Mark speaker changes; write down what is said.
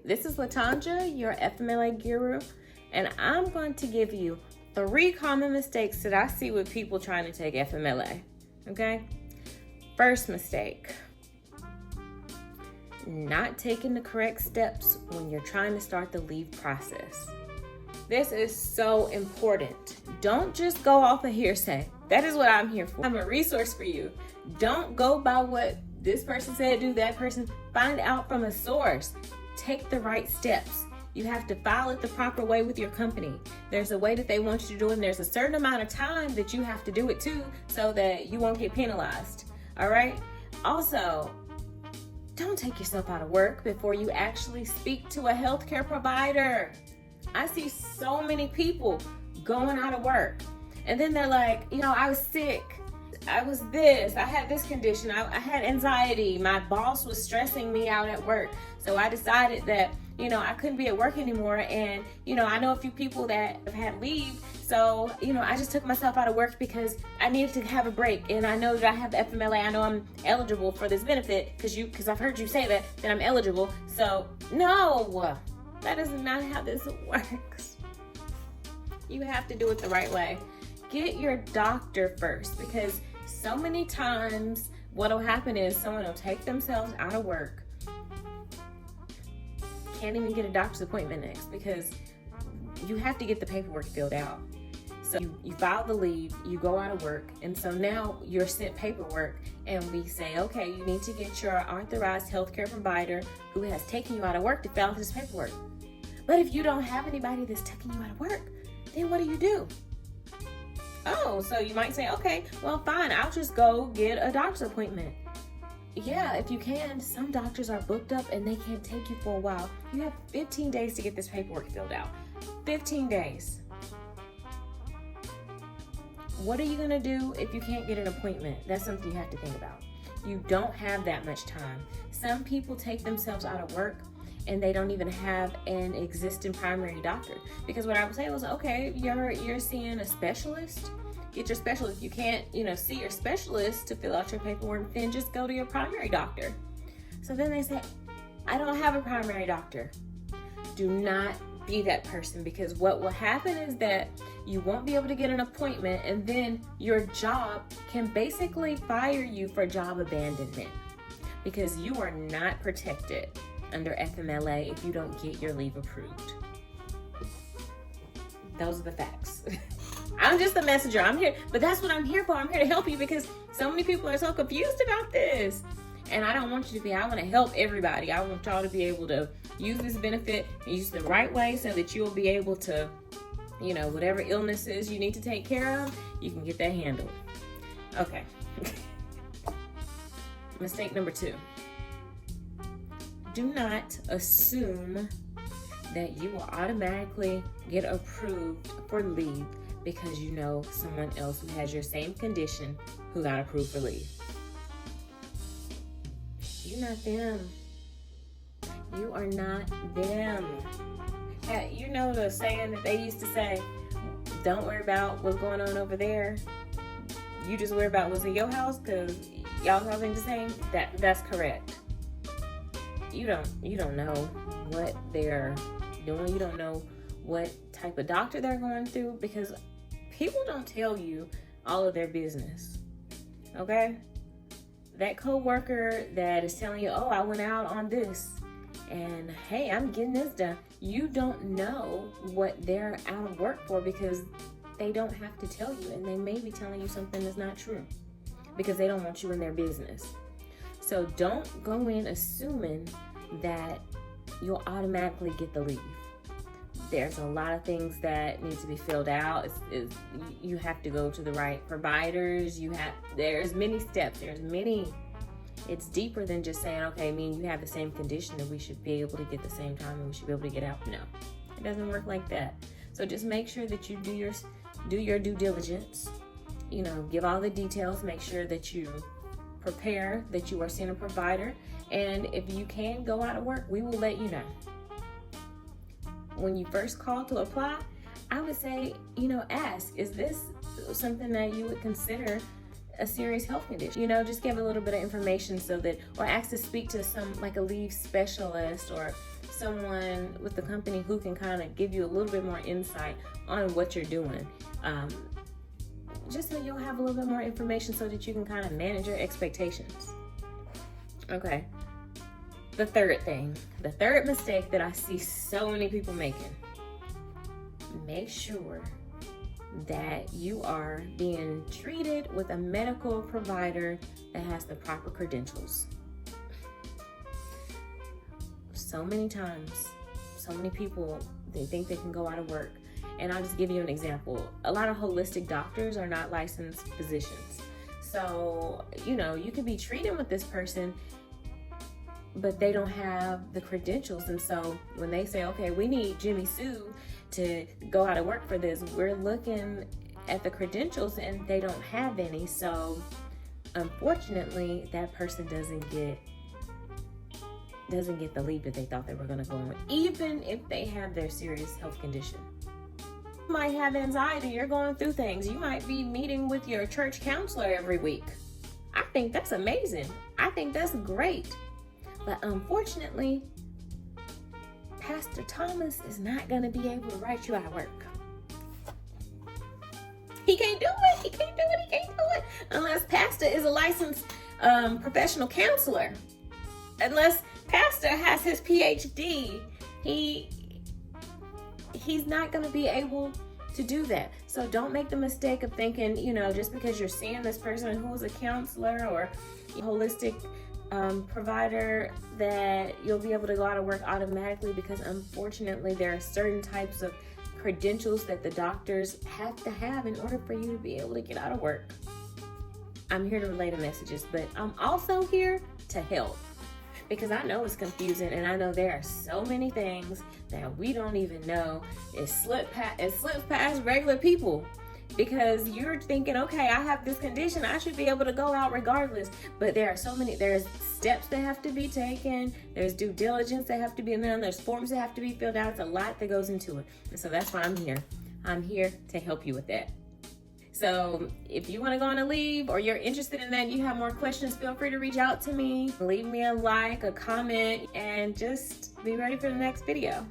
Speaker 1: This is Latanja, your FMLA guru, and I'm going to give you 3 common mistakes that I see with people trying to take FMLA, okay? First mistake, not taking the correct steps when you're trying to start the leave process. This is so important. Don't just go off of hearsay. That is what I'm here for. I'm a resource for you. Don't go by what this person said, do that person. Find out from a source. Take the right steps. You have to file it the proper way with your company. There's a way that they want you to do it, and there's a certain amount of time that you have to do it too, so that you won't get penalized. All right? Also, don't take yourself out of work before you actually speak to a healthcare provider. I see so many people going out of work, and then they're like, I was sick. I was this, I had this condition, I had anxiety, my boss was stressing me out at work. So I decided that, I couldn't be at work anymore. And, I know a few people that have had leave. So, I just took myself out of work because I needed to have a break. And I know that I have the FMLA. I know I'm eligible for this benefit because I've heard you say that I'm eligible. So no, that is not how this works. You have to do it the right way. Get your doctor first, because so many times what will happen is someone will take themselves out of work, can't even get a doctor's appointment next because you have to get the paperwork filled out. So you file the leave, you go out of work, and so now you're sent paperwork, and we say, okay, you need to get your authorized healthcare provider who has taken you out of work to fill out this paperwork. But if you don't have anybody that's taking you out of work, then what do? Oh, so you might say, okay, well, fine, I'll just go get a doctor's appointment. Yeah, if you can. Some doctors are booked up and they can't take you for a while. You have 15 days to get this paperwork filled out. 15 days. What are you going to do if you can't get an appointment? That's something you have to think about. You don't have that much time. Some people take themselves out of work and they don't even have an existing primary doctor. Because what I would say was, okay, you're seeing a specialist, get your specialist. If you can't, see your specialist to fill out your paperwork, then just go to your primary doctor. So then they say, I don't have a primary doctor. Do not be that person, because what will happen is that you won't be able to get an appointment, and then your job can basically fire you for job abandonment, because you are not protected under FMLA if you don't get your leave approved. Those are the facts. I'm just a messenger. I'm here, but that's what I'm here for. I'm here to help you, because so many people are so confused about this. And I don't want you to be. I want to help everybody. I want y'all to be able to use this benefit, use the right way, so that you'll be able to, whatever illnesses you need to take care of, you can get that handled. Okay. Mistake number 2. Do not assume that you will automatically get approved for leave because you know someone else who has your same condition who got approved for leave. You're not them. You are not them. You know the saying that they used to say, don't worry about what's going on over there. You just worry about what's in your house, because y'all having the same. That's correct. You don't know what they're doing. You don't know what type of doctor they're going through, because people don't tell you all of their business. Okay? That coworker that is telling you, oh, I went out on this, and hey, I'm getting this done. You don't know what they're out of work for, because they don't have to tell you, and they may be telling you something that's not true because they don't want you in their business. So don't go in assuming that you'll automatically get the leave. There's a lot of things that need to be filled out. You have to go to the right providers. There's many steps. It's deeper than just saying, okay, me and you have the same condition and we should be able to get the same time and we should be able to get out. No, it doesn't work like that. So just make sure that you do your due diligence. Give all the details. Make sure that you prepare, that you are seeing a provider. And if you can go out of work, we will let you know. When you first call to apply, I would say, ask, is this something that you would consider a serious health condition? Just give a little bit of information or ask to speak to a leave specialist or someone with the company who can kind of give you a little bit more insight on what you're doing. Just so you'll have a little bit more information so that you can kind of manage your expectations. Okay. The third mistake that I see so many people making. Make sure that you are being treated with a medical provider that has the proper credentials. So many times, so many people, they think they can go out of work. And I'll just give you an example. A lot of holistic doctors are not licensed physicians. So, you could be treating with this person, but they don't have the credentials. And so when they say, okay, we need Jimmy Sue to go out of work for this, we're looking at the credentials and they don't have any. So unfortunately, that person doesn't get the leave that they thought they were going to go on, even if they have their serious health condition. You might have anxiety, you're going through things. You might be meeting with your church counselor every week. I think that's amazing. I think that's great. But unfortunately, Pastor Thomas is not going to be able to write you out of work. He can't do it. Unless Pastor is a licensed professional counselor. Unless Pastor has his PhD, he's not going to be able to do that. So don't make the mistake of thinking, just because you're seeing this person who is a counselor or a holistic provider, that you'll be able to go out of work automatically, because unfortunately there are certain types of credentials that the doctors have to have in order for you to be able to get out of work. I'm here to relay the messages, but I'm also here to help, because I know it's confusing, and I know there are so many things that we don't even know. It slips past regular people, because you're thinking, okay, I have this condition, I should be able to go out regardless. But there's steps that have to be taken, there's due diligence that have to be done, there's forms that have to be filled out. It's a lot that goes into it. And so that's why I'm here. I'm here to help you with that. So if you want to go on a leave, or you're interested in that and you have more questions, feel free to reach out to me. Leave me a like, a comment, and just be ready for the next video.